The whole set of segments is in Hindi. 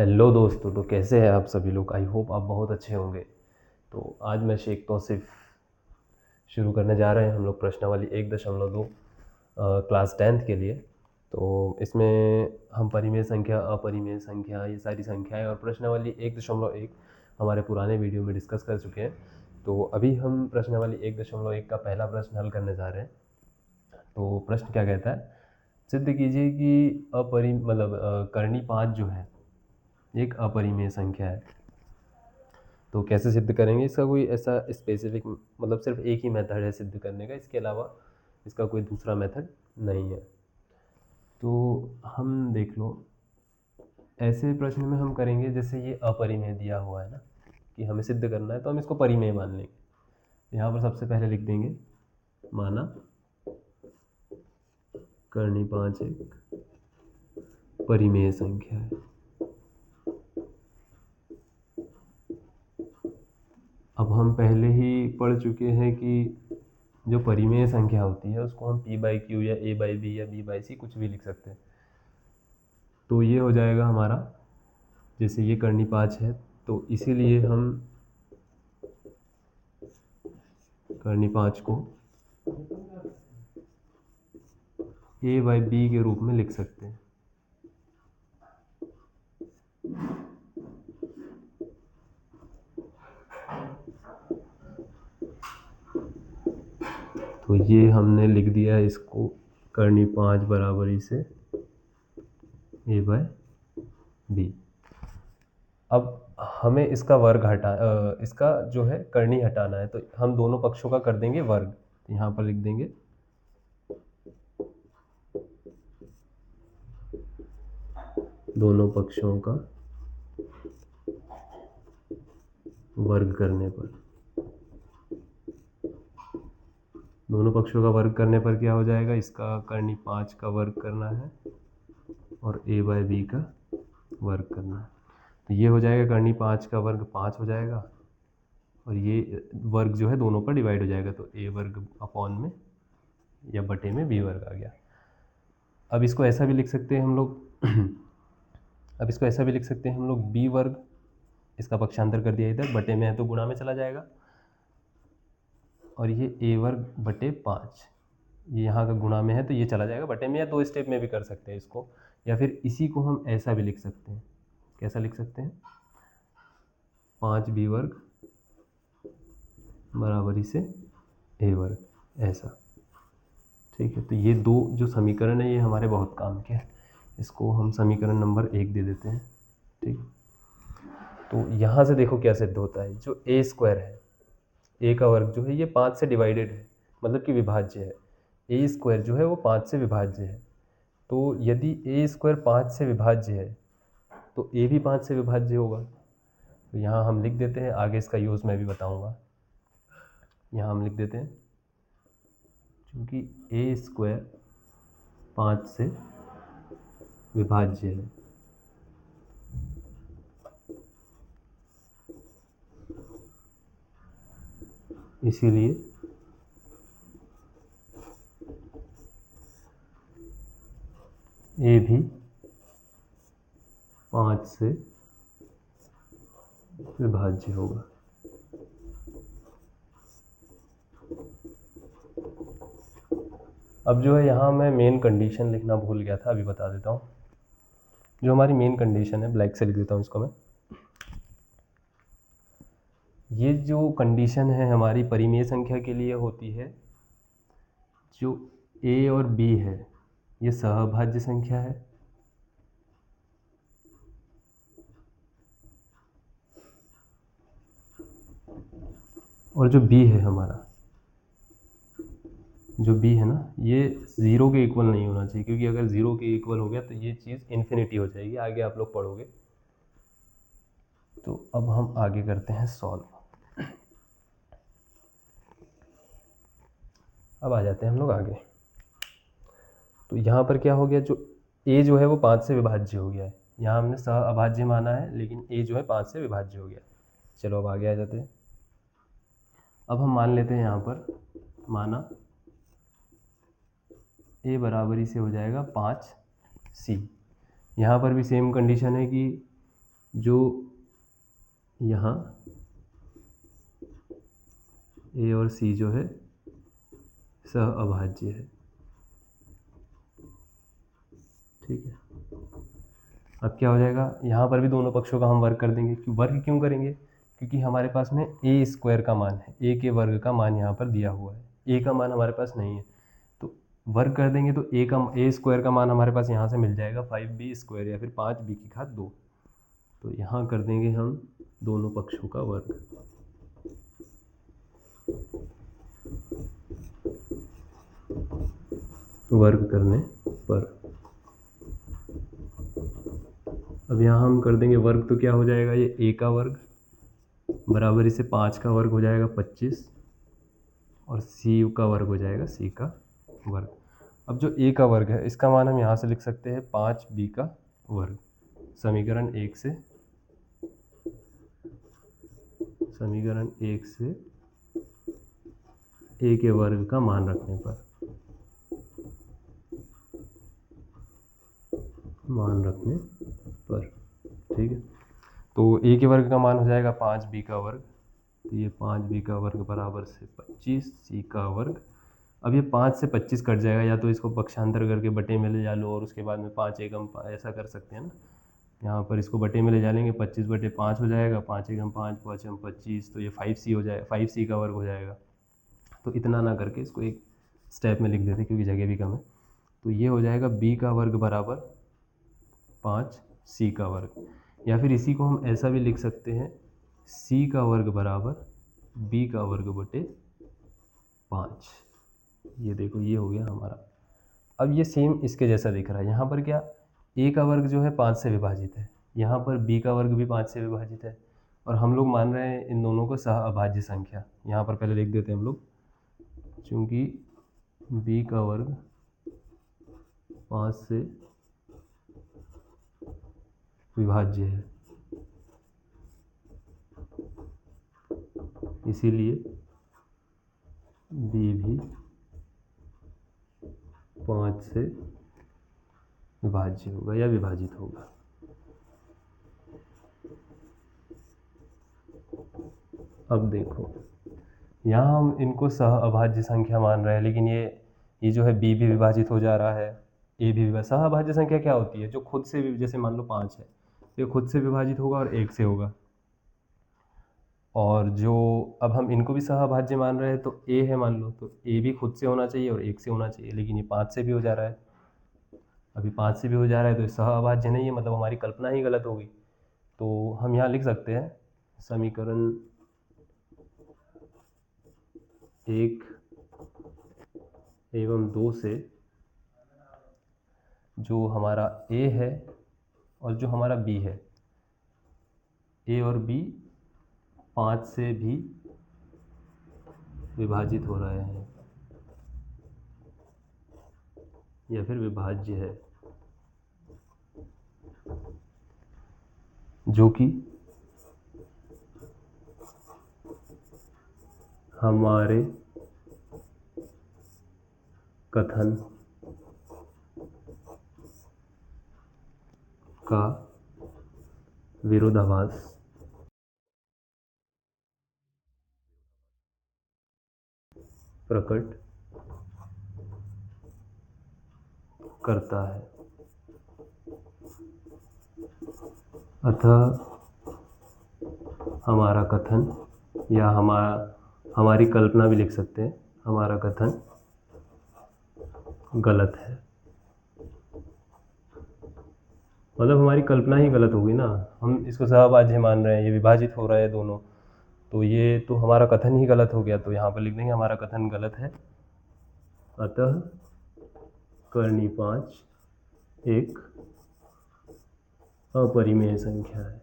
हेलो दोस्तों, तो कैसे हैं आप सभी लोग। आई होप आप बहुत अच्छे होंगे। तो आज मैं शेख तौसीफ शुरू करने जा रहे हैं हम लोग प्रश्नावली 1.2 क्लास 10th के लिए। तो इसमें हम परिमेय संख्या, अपरिमेय संख्या, ये सारी संख्याएं और प्रश्नावली 1.1 हमारे पुराने वीडियो में डिस्कस कर चुके हैं। तो अभी हम प्रश्नावली 1.1 का पहला प्रश्न हल करने जा रहे हैं। तो प्रश्न क्या कहता है, सिद्ध कीजिए कि कर्णी 5 जो है एक अपरिमेय संख्या है। तो कैसे सिद्ध करेंगे, इसका कोई ऐसा स्पेसिफिक सिर्फ एक ही मेथड है सिद्ध करने का, इसके अलावा इसका कोई दूसरा मेथड नहीं है। तो हम देख लो, ऐसे प्रश्न में हम करेंगे जैसे ये अपरिमेय दिया हुआ है ना, कि हमें सिद्ध करना है, तो हम इसको परिमेय मान लेंगे। यहाँ पर सबसे पहले लिख देंगे माना कर्णी 5 एक परिमेय संख्या है। अब हम पहले ही पढ़ चुके हैं कि जो परिमेय संख्या होती है उसको हम p/q या a/b या b/c कुछ भी लिख सकते हैं। तो ये हो जाएगा हमारा, जैसे ये कर्णी 5 है तो इसीलिए हम कर्णी 5 को a/b के रूप में लिख सकते हैं। तो ये हमने लिख दिया है इसको कर्णी 5 बराबरी से a/b। अब हमें इसका वर्ग इसका जो है कर्णी हटाना है, तो हम दोनों पक्षों का कर देंगे वर्ग। यहाँ पर लिख देंगे दोनों पक्षों का वर्ग करने पर, दोनों पक्षों का वर्ग करने पर क्या हो जाएगा, इसका कर्णी 5 का वर्ग करना है और a/b का वर्ग करना है। तो ये हो जाएगा कर्णी 5 का वर्ग 5 हो जाएगा और ये वर्ग जो है दोनों पर डिवाइड हो जाएगा, तो a वर्ग अपॉन में या बटे में b वर्ग आ गया। अब इसको ऐसा भी लिख सकते हैं हम लोग अब इसको ऐसा भी लिख सकते हैं हम लोग b वर्ग, इसका पक्षांतर कर दिया इधर, बटे में है तो गुणा में चला जाएगा, और ये a वर्ग बटे 5, ये यहाँ का गुणा में है तो ये चला जाएगा बटे में, या दो स्टेप में भी कर सकते हैं इसको, या फिर इसी को हम ऐसा भी लिख सकते हैं। कैसा लिख सकते हैं, 5b वर्ग बराबरी से a वर्ग, ऐसा। ठीक है, तो ये दो जो समीकरण है ये हमारे बहुत काम के हैं। इसको हम समीकरण नंबर 1 दे देते हैं। ठीक, तो यहाँ से देखो क्या सिद्ध होता है, जो a स्क्वायर है, a का वर्ग जो है ये 5 से डिवाइडेड है, मतलब कि विभाज्य है। a स्क्वायर जो है वो 5 से विभाज्य है। तो यदि a स्क्वायर 5 से विभाज्य है तो a भी 5 से विभाज्य होगा। तो यहाँ हम लिख देते हैं, आगे इसका यूज़ मैं भी बताऊँगा। यहाँ हम लिख देते हैं, क्योंकि a स्क्वायर 5 से विभाज्य है, इसीलिए a भी 5 से विभाज्य होगा। अब जो है यहाँ मैं मेन कंडीशन लिखना भूल गया था, अभी बता देता हूँ। जो हमारी मेन कंडीशन है, ब्लैक से लिख देता हूँ इसको मैं। ये जो कंडीशन है हमारी परिमेय संख्या के लिए होती है, जो a और b है ये सहभाज्य संख्या है, और जो b है हमारा, जो b है ना, ये 0 के इक्वल नहीं होना चाहिए, क्योंकि अगर 0 के इक्वल हो गया तो ये चीज़ इन्फिनिटी हो जाएगी, आगे आप लोग पढ़ोगे। तो अब हम आगे करते हैं सॉल्व। अब आ जाते हैं हम लोग आगे। तो यहाँ पर क्या हो गया, जो a जो है वो 5 से विभाज्य हो गया है। यहाँ हमने सह अभाज्य माना है, लेकिन a जो है 5 से विभाज्य हो गया। चलो अब आगे आ जाते हैं। अब हम मान लेते हैं यहाँ पर, माना a बराबरी से हो जाएगा 5c। यहाँ पर भी सेम कंडीशन है कि जो यहाँ ए और सी जो है सह अभाज्य है। ठीक है, अब क्या हो जाएगा, यहाँ पर भी दोनों पक्षों का हम वर्ग कर देंगे। वर्ग क्यों करेंगे, क्योंकि हमारे पास में ए स्क्वायर का मान है, ए के वर्ग का मान यहाँ पर दिया हुआ है, ए का मान हमारे पास नहीं है, तो वर्ग कर देंगे तो ए स्क्वायर का मान हमारे पास यहाँ से मिल जाएगा 5b स्क्वायर या फिर 5b की घात 2। तो यहाँ कर देंगे हम दोनों पक्षों का वर्ग। वर्ग करने पर अब यहाँ हम कर देंगे वर्ग, तो क्या हो जाएगा, ये a का वर्ग बराबर इसे 5 का वर्ग हो जाएगा 25 और c का वर्ग हो जाएगा c का वर्ग। अब जो a का वर्ग है इसका मान हम यहाँ से लिख सकते हैं 5b का वर्ग। समीकरण 1 से a के वर्ग का मान रखने पर ठीक है, तो a के वर्ग का मान हो जाएगा 5b का वर्ग, तो ये 5b का वर्ग बराबर से 25 c का वर्ग। अब ये 5 से 25 कट जाएगा, या तो इसको पक्षांतर करके बटे में ले जा लो और उसके बाद में 5 एकम ऐसा कर सकते हैं ना, यहाँ पर इसको बटे में ले जा लेंगे, 25/5 हो जाएगा, 5 एकम 5 5 एकम 25, तो ये 5c हो जाएगा, 5c का वर्ग हो जाएगा। तो इतना ना करके इसको एक स्टेप में लिख देते क्योंकि जगह भी कम है। तो ये हो जाएगा b का वर्ग बराबर 5c का वर्ग, या फिर इसी को हम ऐसा भी लिख सकते हैं c का वर्ग बराबर b का वर्ग बटे 5। ये देखो ये हो गया हमारा। अब ये सेम इसके जैसा दिख रहा है, यहाँ पर क्या a का वर्ग जो है 5 से विभाजित है, यहाँ पर b का वर्ग भी 5 से विभाजित है, और हम लोग मान रहे हैं इन दोनों को सह अभाज्य संख्या। यहाँ पर पहले लिख देते हैं हम लोग, चूँकि b का वर्ग 5 से विभाज्य है, इसीलिए b भी 5 से विभाज्य होगा या विभाजित होगा। अब देखो यहाँ हम इनको सह अभाज्य संख्या मान रहे हैं, लेकिन ये जो है b भी विभाजित हो जा रहा है, a भी विभाजित। सह अभाज्य संख्या क्या होती है, जो खुद से भी, जैसे मान लो 5 है, ये खुद से विभाजित होगा और 1 से होगा, और जो अब हम इनको भी सहअभाज्य मान रहे हैं तो a है मान लो, तो a भी खुद से होना चाहिए और 1 से होना चाहिए, लेकिन ये 5 से भी हो जा रहा है। अभी 5 से भी हो जा रहा है तो ये सहअभाज्य नहीं है, मतलब हमारी कल्पना ही गलत होगी। तो हम यहाँ लिख सकते हैं समीकरण 1 एवं 2 से जो हमारा a है और जो हमारा b है, a और b 5 से भी विभाजित हो रहे हैं या फिर विभाज्य है, जो कि हमारे कथन का विरोधाभास प्रकट करता है। अतः हमारा कथन, या हमारी कल्पना भी लिख सकते हैं, हमारा कथन गलत है। मतलब हमारी कल्पना ही गलत होगी ना, हम इसको सहअभाज्य मान रहे हैं, ये विभाजित हो रहे हैं दोनों, तो ये तो हमारा कथन ही गलत हो गया। तो यहाँ पर लिख देंगे हमारा कथन गलत है, अतः कर्णी 5 एक अपरिमेय संख्या है।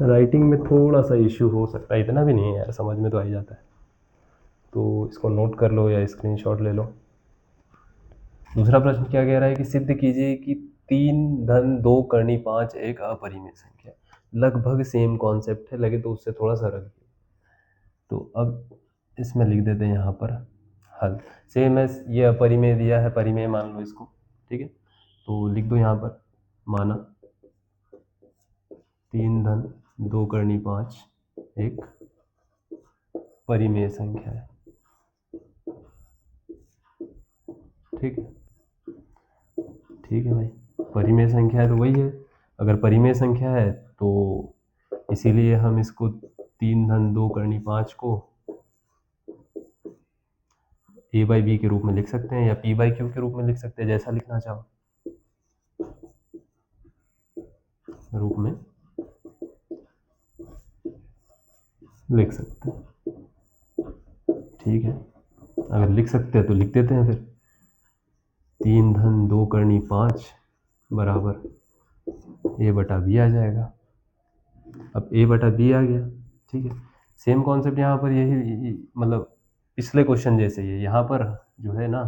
राइटिंग में थोड़ा सा इश्यू हो सकता है, इतना भी नहीं है यार, समझ में तो आ ही जाता है। तो इसको नोट कर लो या स्क्रीनशॉट ले लो। दूसरा प्रश्न क्या कह रहा है कि सिद्ध कीजिए कि 3 धन 2 कर्णी 5 एक अपरिमेय संख्या। लगभग सेम कॉन्सेप्ट है, लगे तो उससे थोड़ा सा अलग। तो अब इसमें लिख देते हैं यहाँ पर हल। सेम है, ये अपरिमेय दिया है, परिमेय मान लो इसको, ठीक है। तो लिख दो यहाँ पर, माना 3 धन 2 करनी 5 एक परिमेय संख्या है, ठीक है। ठीक है भाई, परिमेय संख्या है तो वही है। अगर परिमेय संख्या है तो इसीलिए हम इसको 3 धन 2 करनी 5 को a बाई बी के रूप में लिख सकते हैं या p बाई क्यू के रूप में लिख सकते हैं, जैसा लिखना चाहो रूप में लिख सकते हैं, ठीक है। अगर लिख सकते हैं तो लिख देते हैं फिर 3 धन 2 करनी 5 बराबर a बटा बी आ जाएगा। अब a बटा बी आ गया, ठीक है। सेम कॉन्सेप्ट यहाँ पर यही मतलब पिछले क्वेश्चन जैसे ही है। यहाँ पर जो है ना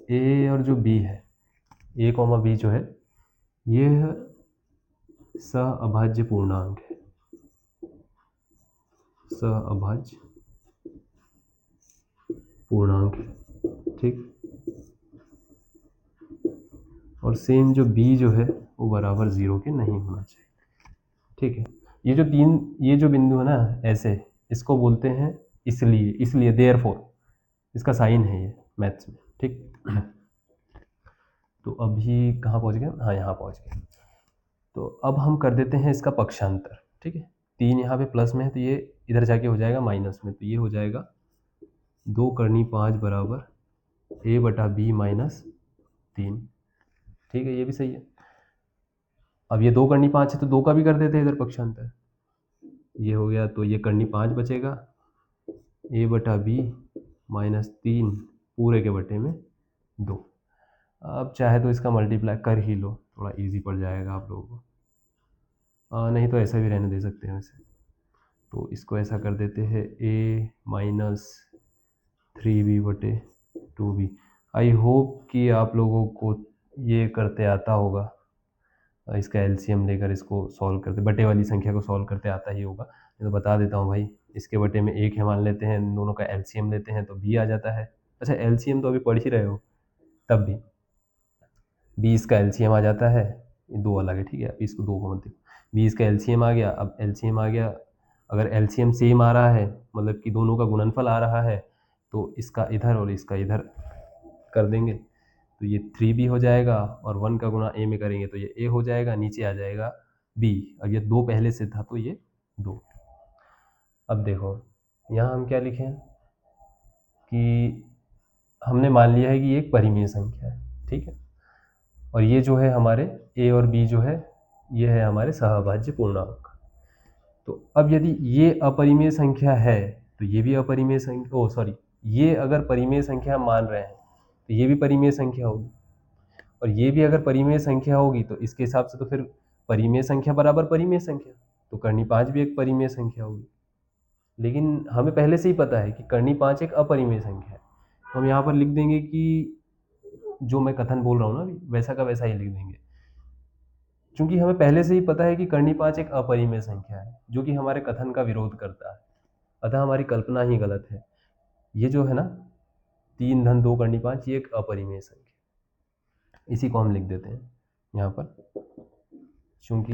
a और जो b है, a कॉमा b जो है ये सअभाज्य पूर्णांक है, सअभाज्य पूर्णांक है, ठीक। और सेम जो b जो है वो बराबर 0 के नहीं होना चाहिए, ठीक है। ये जो बिंदु है ना ऐसे, इसको बोलते हैं इसलिए देयरफॉर, इसका साइन है ये मैथ्स में, ठीक। तो अभी कहाँ पहुँच गए? हाँ, यहाँ पहुँच गए। तो अब हम कर देते हैं इसका पक्षांतर, ठीक है। 3 यहाँ पे प्लस में है तो ये इधर जाके हो जाएगा माइनस में, तो ये हो जाएगा 2 करनी 5 बराबर a बटा बी माइनस 3, ठीक है। ये भी सही है। अब ये 2 करनी 5 है तो 2 का भी कर देते हैं इधर पक्षांतर, ये हो गया तो ये करनी 5 बचेगा a बटा बी माइनस 3 पूरे के बटे में 2। अब चाहे तो इसका मल्टीप्लाई कर ही लो, थोड़ा इजी पड़ जाएगा आप लोगों को, नहीं तो ऐसा भी रहने दे सकते हैं वैसे। तो इसको ऐसा कर देते हैं a माइनस 3b बटे 2b। आई होप कि आप लोगों को ये करते आता होगा, इसका एलसीएम लेकर इसको सॉल्व करते, बटे वाली संख्या को सॉल्व करते आता ही होगा। तो बता देता हूँ भाई, इसके बटे में 1 है मान लेते हैं, दोनों का एलसीएम लेते हैं तो b आ जाता है। अच्छा, एलसीएम तो अभी पढ़ ही रहे हो तब भी, 20 का एलसीएम आ जाता है, ये 2 अलग है, ठीक है। अब इसको 2 को मत देखो, 20 का एलसीएम आ गया। अब एलसीएम आ गया, अगर एलसीएम सेम आ रहा है मतलब कि दोनों का गुणनफल आ रहा है तो इसका इधर और इसका इधर कर देंगे, तो ये 3b हो जाएगा और 1 का गुणा a में करेंगे तो ये a हो जाएगा, नीचे आ जाएगा b। अब ये 2 पहले से था तो ये 2। अब देखो यहाँ हम क्या लिखें कि हमने मान लिया है कि ये एक परिमेय संख्या है, ठीक है। और ये जो है हमारे a और b जो है ये है हमारे सहअभाज्य पूर्णांक। तो अब यदि ये अपरिमेय संख्या है तो ये भी अपरिमेय संख्या, ये अगर परिमेय संख्या मान रहे हैं तो ये भी परिमेय संख्या होगी, और ये भी अगर परिमेय संख्या होगी तो इसके हिसाब से तो फिर परिमेय संख्या बराबर परिमेय संख्या, तो करनी 5 भी एक परिमेय संख्या होगी। लेकिन हमें पहले से ही पता है कि करनी 5 एक अपरिमेय संख्या है, तो हम यहाँ पर लिख देंगे कि जो मैं कथन बोल रहा हूँ ना अभी, वैसा का वैसा ही लिख देंगे, क्योंकि हमें पहले से ही पता है कि करनी 5 एक अपरिमेय संख्या है जो कि हमारे कथन का विरोध करता है, अतः हमारी कल्पना ही गलत है। ये जो है ना 3 धन 2 करनी 5 ये एक अपरिमेय संख्या, इसी को हम लिख देते हैं यहाँ पर, क्योंकि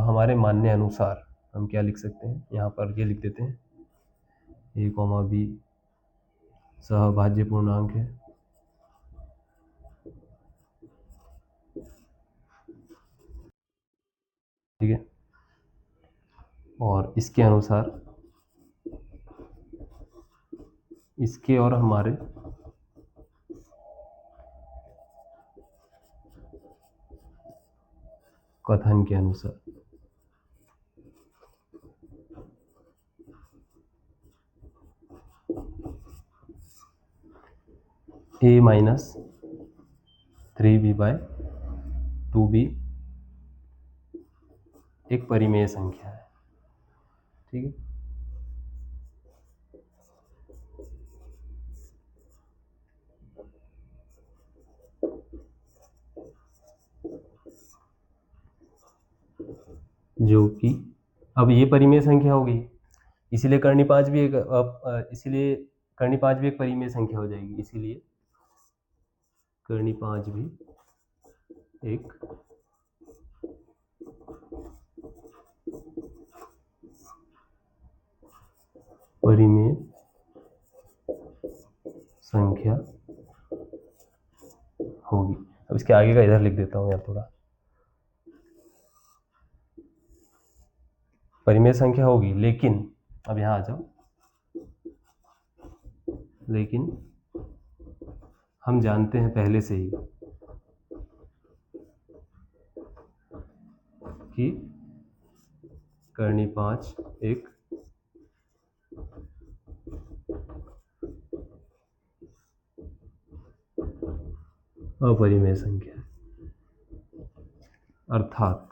हमारे मानने अनुसार हम क्या लिख सकते हैं यहाँ पर, ये लिख देते हैं a कॉमा बी सहअभाज्य पूर्णांक है, ठीक है। और इसके अनुसार इसके और हमारे कथन के अनुसार a minus 3b bye 2b एक परिमेय संख्या है, ठीक है। जो कि अब ये परिमेय संख्या होगी इसीलिए कर्णी 5 भी इसीलिए कर्णी 5 भी एक परिमेय संख्या हो जाएगी, इसीलिए कर्णी 5 भी एक परिमेय संख्या होगी। अब इसके आगे का इधर लिख देता हूँ यार थोड़ा, परिमेय संख्या होगी, लेकिन अब यहाँ आ जाओ, लेकिन हम जानते हैं पहले से ही कि कर्णी 5 एक अपरिमेय संख्या है, अर्थात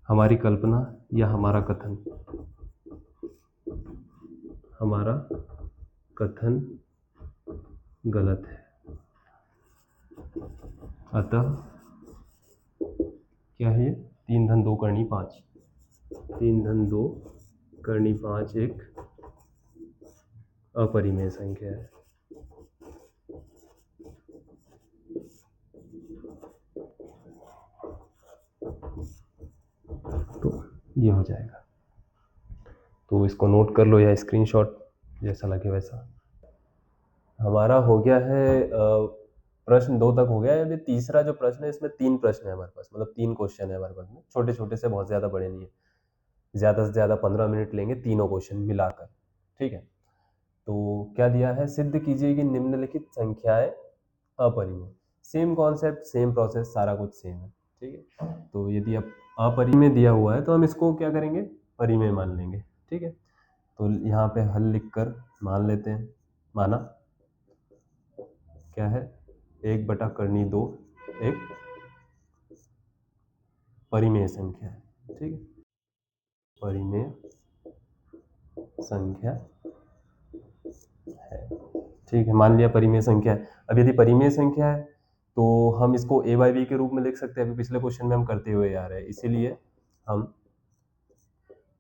हमारी कल्पना या हमारा कथन गलत है। अतः क्या है ये, 3 धन 2 कर्णी 5, 3 धन 2 कर्णी 5 एक अपरिमेय संख्या है। तो ये हो जाएगा, तो इसको नोट कर लो या स्क्रीनशॉट जैसा लगे वैसा। हमारा हो गया है प्रश्न 2 तक हो गया है। अभी तीसरा जो प्रश्न है, इसमें 3 प्रश्न है हमारे पास, मतलब 3 क्वेश्चन है हमारे पास में, छोटे छोटे से, बहुत ज़्यादा बड़े नहीं है, ज़्यादा से ज़्यादा 15 मिनट लेंगे तीनों क्वेश्चन मिलाकर, ठीक है। तो क्या दिया है, सिद्ध कीजिए कि निम्नलिखित संख्याएं अपरिमेय। सेम कॉन्सेप्ट, सेम प्रोसेस, सारा कुछ सेम है, ठीक है। तो यदि अब अपरिमेय दिया हुआ है तो हम इसको क्या करेंगे, परिमेय मान लेंगे, ठीक है। तो यहाँ पे हल लिखकर मान लेते हैं, माना क्या है, 1 बटा कर्णी 2 एक परिमेय संख्या है, ठीक है, परिमेय संख्या है, ठीक है, मान लिया परिमेय संख्या है। अब यदि परिमेय संख्या है तो हम इसको a बाई बी के रूप में लिख सकते हैं, अभी पिछले क्वेश्चन में हम करते हुए आ रहे हैं, इसीलिए हम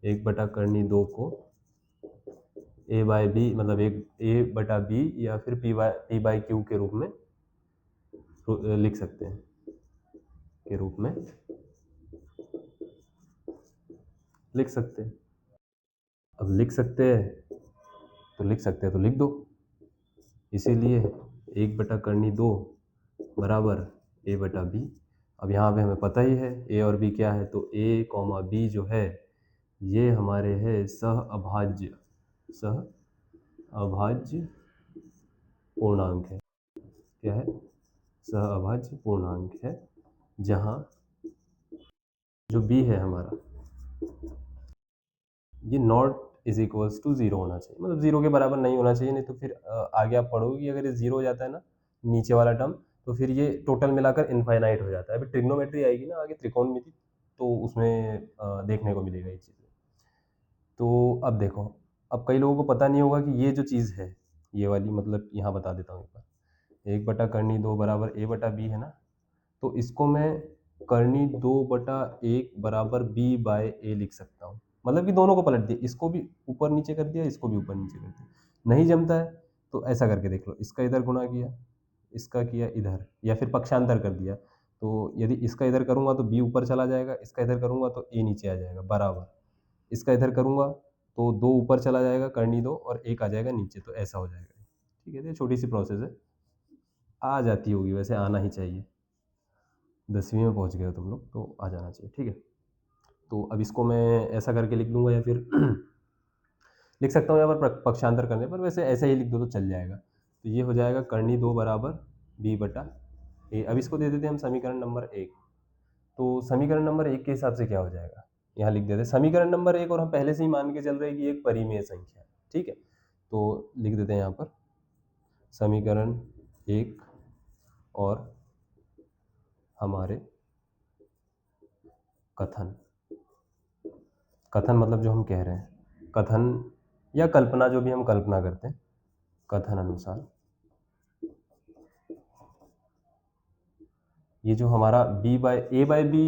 1/2 को a बाई बी, मतलब एक a/b या फिर p बाई क्यू के रूप में लिख सकते हैं, के रूप में लिख सकते हैं। अब लिख सकते हैं तो लिख दो, इसीलिए 1/2 बराबर a/b। अब यहाँ पे हमें पता ही है a और b क्या है, तो a, b जो है ये हमारे है सह अभाज्य पूर्णांक है। क्या है, सह अभाज्य पूर्णांक है, जहाँ जो b है हमारा, ये नॉट इज इक्वल्स टू 0 होना चाहिए, मतलब 0 के बराबर नहीं होना चाहिए, नहीं तो फिर आगे आप पढ़ोगे कि अगर ये 0 हो जाता है ना नीचे वाला टर्म, तो फिर ये टोटल मिलाकर इनफाइनाइट हो जाता है। अभी ट्रिग्नोमेट्री आएगी ना आगे, त्रिकोणमिति, तो उसमें देखने को मिलेगा ये चीज़। तो अब देखो, अब कई लोगों को पता नहीं होगा कि ये जो चीज़ है ये वाली, मतलब यहाँ बता देता हूँ एक बार, 1/2 बराबर a/b है ना, तो इसको मैं कर्णी 2/1 बराबर b बाय a लिख सकता हूँ, मतलब कि दोनों को पलट दिया, इसको भी ऊपर नीचे कर दिया, इसको भी ऊपर नीचे कर दिया। नहीं जमता है तो ऐसा करके देख लो, इसका इधर गुणा किया, इसका किया इधर, या फिर पक्षांतर कर दिया। तो यदि इसका इधर करूँगा तो b ऊपर चला जाएगा, इसका इधर करूँगा तो a नीचे आ जाएगा, बराबर इसका इधर करूँगा तो 2 ऊपर चला जाएगा कर्णी 2, और 1 आ जाएगा नीचे, तो ऐसा हो जाएगा, ठीक है। ये छोटी सी प्रोसेस है, आ जाती होगी, वैसे आना ही चाहिए, 10वीं में पहुंच गए हो तुम लोग तो आ जाना चाहिए, ठीक है। तो अब इसको मैं ऐसा करके लिख दूंगा, या फिर लिख सकता हूँ यहाँ पर पक्षांतर करने पर, वैसे ऐसे ही लिख दो तो चल जाएगा। तो ये हो जाएगा कर्णी 2 बराबर b/a। अब इसको दे देते हैं हम समीकरण नंबर 1। तो समीकरण नंबर 1 के हिसाब से क्या हो जाएगा, यहाँ लिख देते हैं समीकरण नंबर 1, और हम पहले से ही मान के चल रहे हैं कि एक परिमेय संख्या है, ठीक है। तो लिख देते हैं यहाँ पर समीकरण 1 और हमारे कथन मतलब जो हम कह रहे हैं, कथन या कल्पना, जो भी हम कल्पना करते हैं, कथन अनुसार ये जो हमारा a बाई बी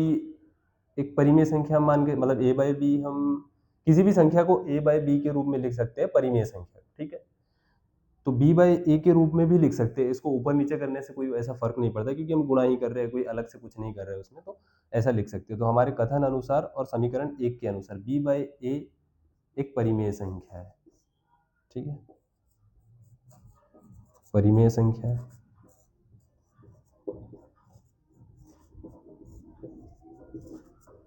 एक परिमेय संख्या मान के, मतलब a बाई बी हम किसी भी संख्या को a बाय b के रूप में लिख सकते हैं, परिमेय संख्या, ठीक है। तो b बाय a के रूप में भी लिख सकते हैं, इसको ऊपर नीचे करने से कोई ऐसा फर्क नहीं पड़ता, क्योंकि हम गुणा ही कर रहे हैं, कोई अलग से कुछ नहीं कर रहे हैं उसमें, तो ऐसा लिख सकते हैं। तो हमारे कथन अनुसार और समीकरण 1 के अनुसार b बाय a एक परिमेय संख्या है, ठीक है, परिमेय संख्या है।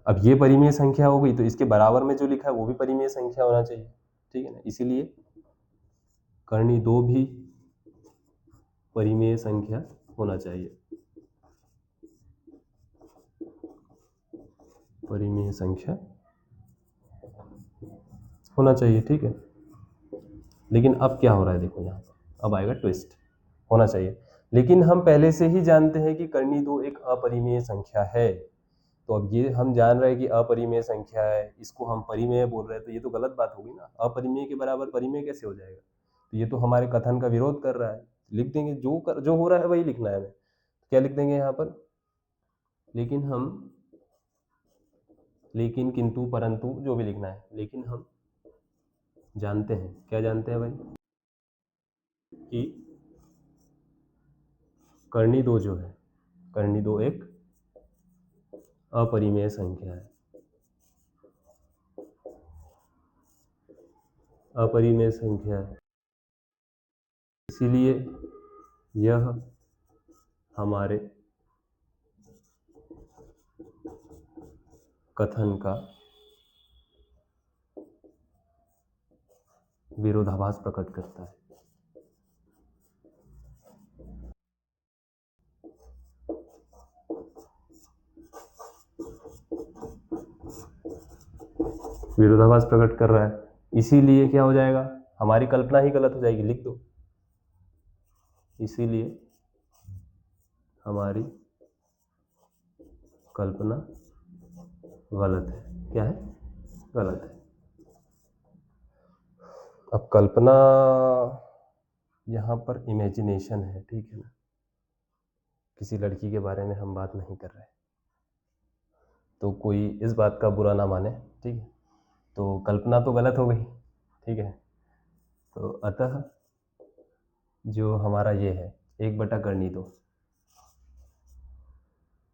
अब ये परिमेय संख्या हो गई, तो इसके बराबर में जो लिखा है वो भी परिमेय संख्या होना चाहिए, ठीक है ना। इसीलिए कर्णी 2 भी परिमेय संख्या होना चाहिए, परिमेय संख्या होना चाहिए, ठीक है। लेकिन अब क्या हो रहा है, देखो यहाँ पर अब आएगा ट्विस्ट, होना चाहिए, लेकिन हम पहले से ही जानते हैं कि कर्णी 2 एक अपरिमेय संख्या है। तो अब ये हम जान रहे हैं कि अपरिमेय संख्या है, इसको हम परिमेय बोल रहे हैं, तो ये तो गलत बात होगी ना। अपरिमेय के बराबर परिमेय कैसे हो जाएगा? तो ये तो हमारे कथन का विरोध कर रहा है। लिख देंगे जो हो रहा है वही लिखना है हमें। क्या लिख देंगे यहाँ पर? लेकिन किंतु परंतु जो भी लिखना है, लेकिन हम जानते हैं, क्या जानते हैं भाई, कि कर्णी 2 जो है, कर्णी 2 एक अपरिमेय संख्या है, अपरिमेय संख्या है। इसीलिए यह हमारे कथन का विरोधाभास प्रकट करता है। विरोधाभास प्रकट कर रहा है, इसीलिए क्या हो जाएगा, हमारी कल्पना ही गलत हो जाएगी, लिख दो। इसीलिए हमारी कल्पना गलत है। क्या है? गलत है। अब कल्पना यहाँ पर इमेजिनेशन है, ठीक है ना, किसी लड़की के बारे में हम बात नहीं कर रहे, तो कोई इस बात का बुरा ना माने, ठीक है। तो कल्पना तो गलत हो गई, ठीक है। तो अतः जो हमारा ये है 1/2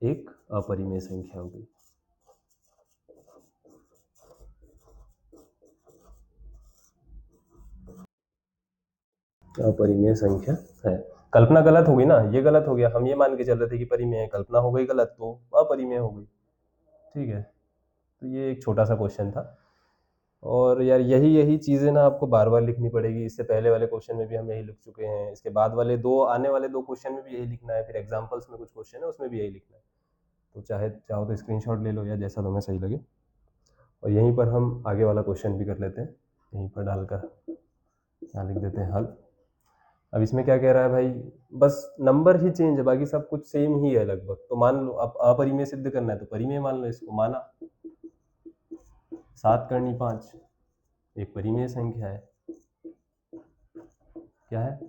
एक अपरिमेय संख्या हो गई। अपरिमेय संख्या है। कल्पना गलत हो गई ना, ये गलत हो गया, हम ये मान के चल रहे थे कि परिमेय है, कल्पना हो गई गलत, तो अपरिमेय हो गई, ठीक है। तो ये एक छोटा सा क्वेश्चन था, और यार यही चीज़ें ना आपको बार बार लिखनी पड़ेगी। इससे पहले वाले क्वेश्चन में भी हम यही लिख चुके हैं, इसके बाद वाले आने वाले दो क्वेश्चन में भी यही लिखना है, फिर एग्जाम्पल्स में कुछ क्वेश्चन है उसमें भी यही लिखना है। तो चाहो तो स्क्रीनशॉट ले लो या जैसा तुम्हें सही लगे, और यहीं पर हम आगे वाला क्वेश्चन भी कर लेते हैं, यहीं पर डालकर यहाँ लिख देते हैं हल। अब इसमें क्या कह रहा है भाई, बस नंबर ही चेंज है, बाकी सब कुछ सेम ही है लगभग। तो मान लो अब अपरिमेय सिद्ध करना है तो परिमेय मान लो इसको, माना 7 करनी 5 एक परिमेय संख्या है। क्या है?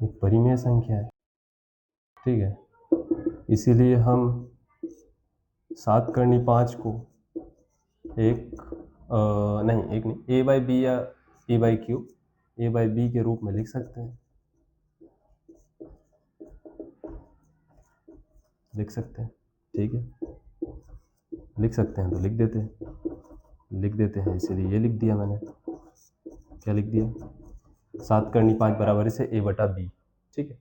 एक परिमेय संख्या है, ठीक है। इसीलिए हम 7 करनी 5 को ए बाई बी या A by Q, A by B के रूप में लिख सकते हैं, ठीक है। लिख सकते हैं तो लिख देते हैं, इसीलिए ये लिख दिया मैंने। क्या लिख दिया? 7 करनी 5 बराबर से a/b, ठीक है।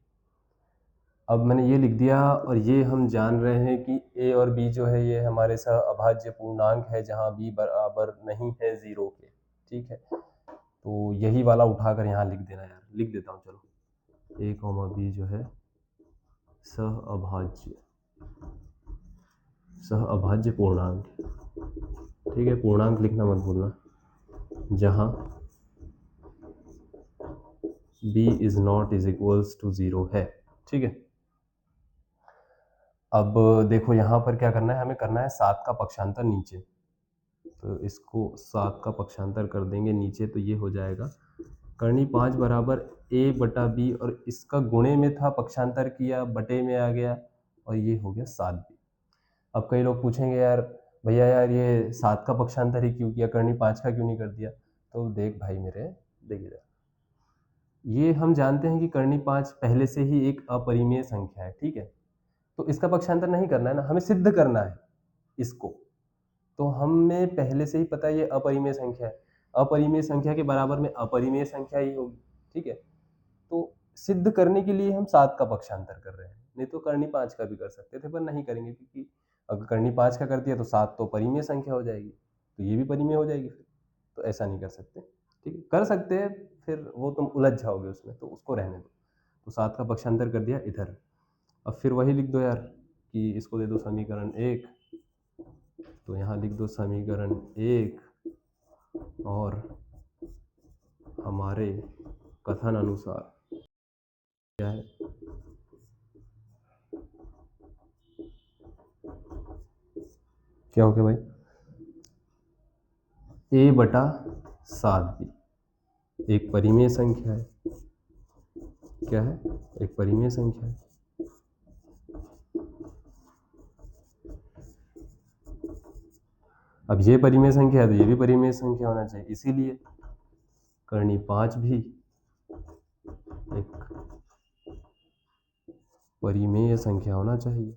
अब मैंने ये लिख दिया, और ये हम जान रहे हैं कि a और b जो है ये हमारे सह अभाज्य पूर्णांक है, जहाँ b बराबर नहीं है 0 के, ठीक है। तो यही वाला उठाकर यहाँ लिख देना यार, लिख देता हूँ, चलो। a, b जो है सह अभाज्य पूर्णांक, ठीक है। पूर्णांक लिखना मत भूलना, जहाँ b is not is equals to 0 है, ठीक है। अब देखो यहाँ पर क्या करना है, हमें करना है 7 का पक्षांतर नीचे, तो इसको 7 का पक्षांतर कर देंगे नीचे, तो ये हो जाएगा करनी 5 बराबर a/b, और इसका गुणे में था, पक्षांतर किया, बटे में आ गया, और ये हो गया 7b। अब कई लोग पूछेंगे यार भैया यार ये 7 का पक्षांतर ही क्यों किया, कर्णी 5 का क्यों नहीं कर दिया? तो देख भाई मेरे, देख इधर, ये हम जानते हैं कि कर्णी 5 पहले से ही एक अपरिमेय संख्या है, ठीक है? तो इसका पक्षांतर नहीं करना है ना, हमें सिद्ध करना है इसको। तो हमें पहले से ही पता है ये अपरिमेय संख्या है, अपरिमेय संख्या के बराबर में अपरिमेय संख्या ही होगी, ठीक है? तो सिद्ध करने के लिए हम 7 का पक्षांतर कर रहे हैं, नहीं तो कर्णी 5 का भी कर सकते थे पर नहीं करेंगे, क्योंकि अगर कर्णी 5 का कर दिया तो 7 तो परिमेय संख्या हो जाएगी, तो ये भी परिमेय हो जाएगी फिर, तो ऐसा नहीं कर सकते, ठीक है? कर सकते हैं, फिर वो तुम उलझ जाओगे उसमें, तो उसको रहने दो। तो 7 का पक्षांतर कर दिया इधर। अब फिर वही लिख दो यार कि इसको दे दो समीकरण 1, तो यहाँ लिख दो समीकरण 1, और हमारे कथन अनुसार क्या है, क्या हो गया भाई, a बटा 7b एक परिमेय संख्या है, क्या है, एक परिमेय संख्या है। अब ये परिमेय संख्या है तो ये भी परिमेय संख्या होना चाहिए, इसीलिए कर्णी 5 भी एक परिमेय संख्या होना चाहिए।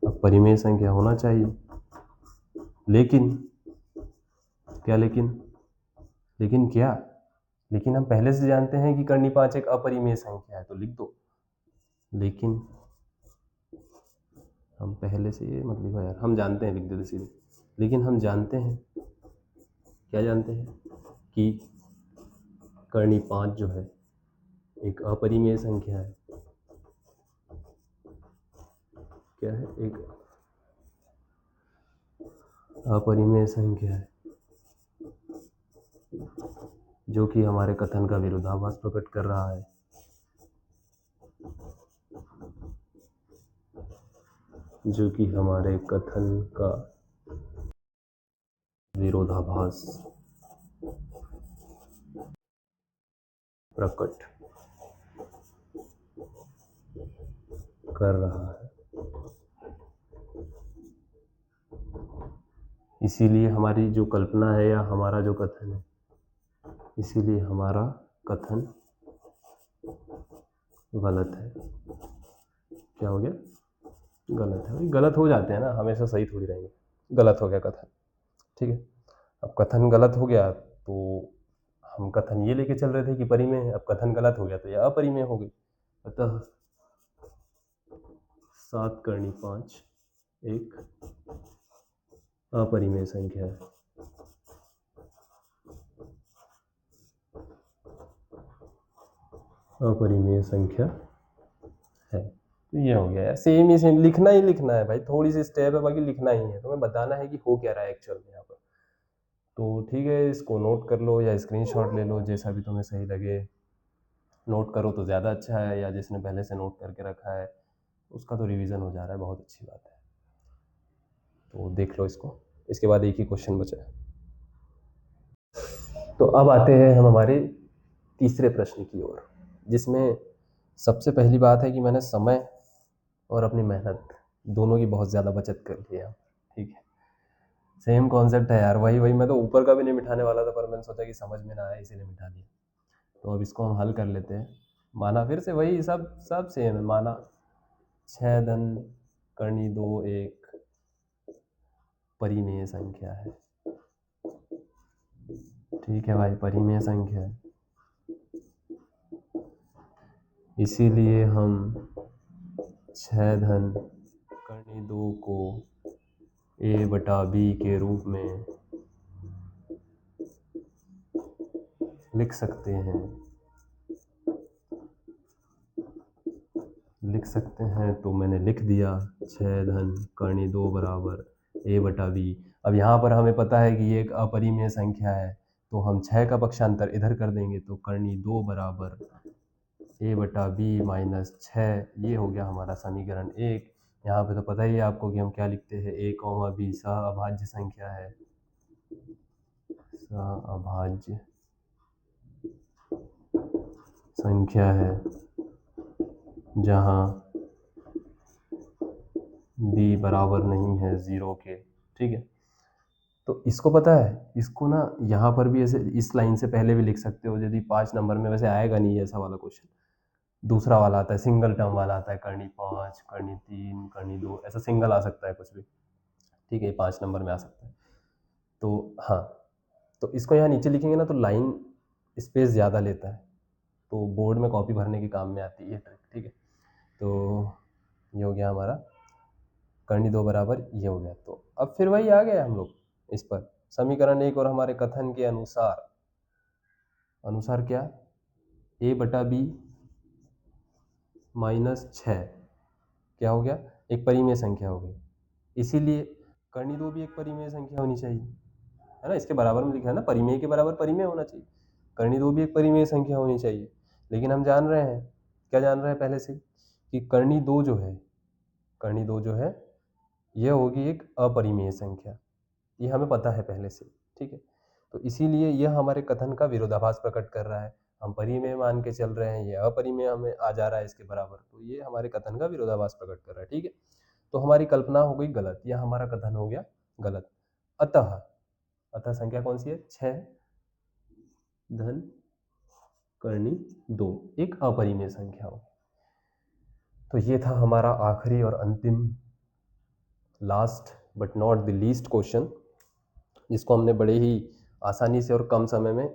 अब परिमेय संख्या होना चाहिए, लेकिन क्या, लेकिन क्या, लेकिन हम पहले से जानते हैं कि कर्णी 5 एक अपरिमेय संख्या है, तो लिख दो लेकिन, हम पहले से, ये मत लिखो यार, हम जानते हैं, लिख देते सीधे, लेकिन हम जानते हैं, क्या जानते हैं, कि कर्णी 5 जो है एक अपरिमेय संख्या है, क्या है, एक अपरिमेय संख्या है, जो कि हमारे कथन का विरोधाभास प्रकट कर रहा है। जो कि हमारे कथन का विरोधाभास प्रकट कर रहा है। इसीलिए हमारी जो कल्पना है या हमारा जो कथन है, इसीलिए हमारा कथन गलत है। क्या हो गया, गलत है। भाई गलत हो जाते हैं ना, हमेशा सही थोड़ी रहेंगे। गलत हो गया कथन, ठीक है। अब कथन गलत हो गया तो हम कथन ये लेके चल रहे थे कि परिमेय है, अब कथन गलत हो गया तो यह अपरिमेय हो गई। अतः 7 कर्णी 5 एक अपरिमेय संख्या है। अपरिमेय संख्या है, तो ये हो गया यार, सेम ही सेम, लिखना ही लिखना है भाई, थोड़ी सी स्टेप है, बाकी लिखना ही है, तुम्हें बताना है कि हो क्या रहा है एक्चुअल में यहाँ पर। तो ठीक है, इसको नोट कर लो या स्क्रीनशॉट ले लो, जैसा भी तुम्हें सही लगे। नोट करो तो ज़्यादा अच्छा है, या जिसने पहले से नोट करके रखा है उसका तो रिवीजन हो जा रहा है, बहुत अच्छी बात है। तो देख लो इसको, इसके बाद एक ही क्वेश्चन बचा है। तो अब आते हैं हम हमारे तीसरे प्रश्न की ओर, जिसमें सबसे पहली बात है कि मैंने समय और अपनी मेहनत दोनों की बहुत ज़्यादा बचत कर ली है, ठीक है। सेम कॉन्सेप्ट है यार, वही मैं तो ऊपर का भी नहीं मिटाने वाला था, पर मैंने सोचा कि समझ में ना आए इसीलिए मिटा दिया। तो अब इसको हम हल कर लेते हैं। माना फिर से वही सब सेम है। माना 6 धन कर्णी 2 एक परिमेय संख्या है, ठीक है भाई, परिमेय संख्या है। इसीलिए हम 6 धन कर्णी 2 को a बटा b के रूप में लिख सकते हैं, तो मैंने लिख दिया 6 धन कर्णी 2 बराबर a बटा b। अब यहाँ पर हमें पता है कि ये एक अपरिमेय संख्या है, तो हम 6 का पक्षांतर इधर कर देंगे, तो कर्णी 2 बराबर a बटा b माइनस 6, ये हो गया हमारा समीकरण 1। यहाँ पे तो पता ही है आपको कि हम क्या लिखते हैं, a, b सहअभाज्य संख्या है, सहअभाज्य संख्या है जहाँ b बराबर नहीं है 0 के, ठीक है। तो इसको पता है, इसको ना यहाँ पर भी ऐसे इस लाइन से पहले भी लिख सकते हो, यदि 5 नंबर में, वैसे आएगा नहीं ऐसा वाला क्वेश्चन। दूसरा वाला आता है, सिंगल टर्म वाला आता है, करनी 5, करनी 3, करनी 2, ऐसा सिंगल आ सकता है कुछ भी, ठीक है। 5 नंबर में आ सकता है। तो हाँ, तो इसको यहाँ नीचे लिखेंगे ना तो लाइन स्पेस ज़्यादा लेता है, तो बोर्ड में कॉपी भरने के काम में आती है ये ट्रिक, ठीक है। तो ये हो गया हमारा करनी 2 बराबर ये हो गया। तो अब फिर वही आ गया हम लोग इस पर समीकरण 1 और हमारे कथन के अनुसार क्या, a बटा b -6 क्या हो गया, एक परिमेय संख्या हो गई। इसीलिए करनी 2 भी एक परिमेय संख्या होनी चाहिए, है ना। इसके बराबर में लिखा है ना, परिमेय के बराबर परिमेय होना चाहिए। करनी 2 भी एक परिमेय संख्या होनी चाहिए, लेकिन हम जान रहे हैं, क्या जान रहे हैं पहले से, कि करनी 2 जो है यह होगी एक अपरिमेय संख्या, ये हमें पता है पहले से, ठीक है। तो इसीलिए यह हमारे कथन का विरोधाभास प्रकट कर रहा है। हम परिमेय मान के चल रहे हैं, ये अपरिमेय हमें आ जा रहा है इसके बराबर, तो ये हमारे कथन का विरोधाभास प्रकट कर रहा है, ठीक है। तो हमारी कल्पना हो गई गलत, यह हमारा कथन हो गया गलत। अतः संख्या कौन सी है, 6 धन करनी 2 एक अपरिमेय संख्या हो। तो ये था हमारा आखिरी और अंतिम, last but not the least question, जिसको हमने बड़े ही आसानी से और कम समय में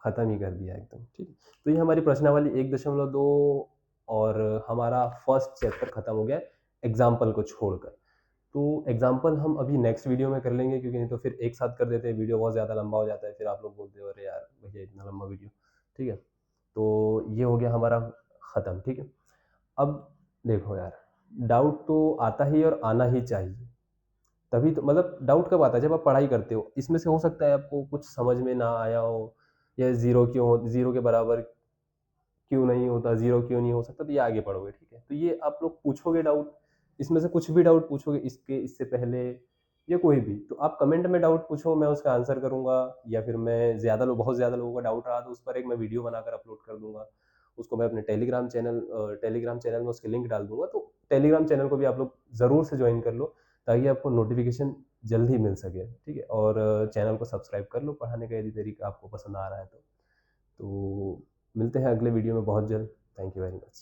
ख़त्म ही कर दिया एकदम, ठीक है। तो ये हमारी प्रश्नावली 1.2 और हमारा फर्स्ट चैप्टर ख़त्म हो गया एग्जाम्पल को छोड़कर। तो एग्जाम्पल हम अभी नेक्स्ट वीडियो में कर लेंगे, क्योंकि नहीं तो फिर एक साथ कर देते हैं, वीडियो बहुत ज़्यादा लंबा हो जाता है, फिर आप लोग बोलते हो अरे यार भैया इतना लंबा वीडियो, ठीक है। तो ये हो गया हमारा ख़त्म, ठीक है। अब देखो यार, डाउट तो आता ही और आना ही चाहिए, तभी तो, मतलब डाउट कब आता है, जब आप पढ़ाई करते हो। इसमें से हो सकता है आपको कुछ समझ में ना आया हो, या ज़ीरो के बराबर क्यों नहीं होता, ज़ीरो क्यों नहीं हो सकता, तो ये आगे पढ़ोगे, ठीक है। तो ये आप लोग पूछोगे डाउट, इसमें से कुछ भी डाउट पूछोगे, इससे पहले या कोई भी, तो आप कमेंट में डाउट पूछो, मैं उसका आंसर करूंगा। या फिर मैं बहुत ज़्यादा लोगों का डाउट रहा तो उस पर एक मैं वीडियो बनाकर अपलोड कर दूंगा, उसको मैं अपने टेलीग्राम चैनल में उसकी लिंक डाल दूंगा। तो टेलीग्राम चैनल को भी आप लोग ज़रूर से ज्वाइन कर लो, ताकि आपको नोटिफिकेशन जल्द ही मिल सके, ठीक है। और चैनल को सब्सक्राइब कर लो, पढ़ाने का यदि तरीका आपको पसंद आ रहा है तो मिलते हैं अगले वीडियो में बहुत जल्द। Thank you very much.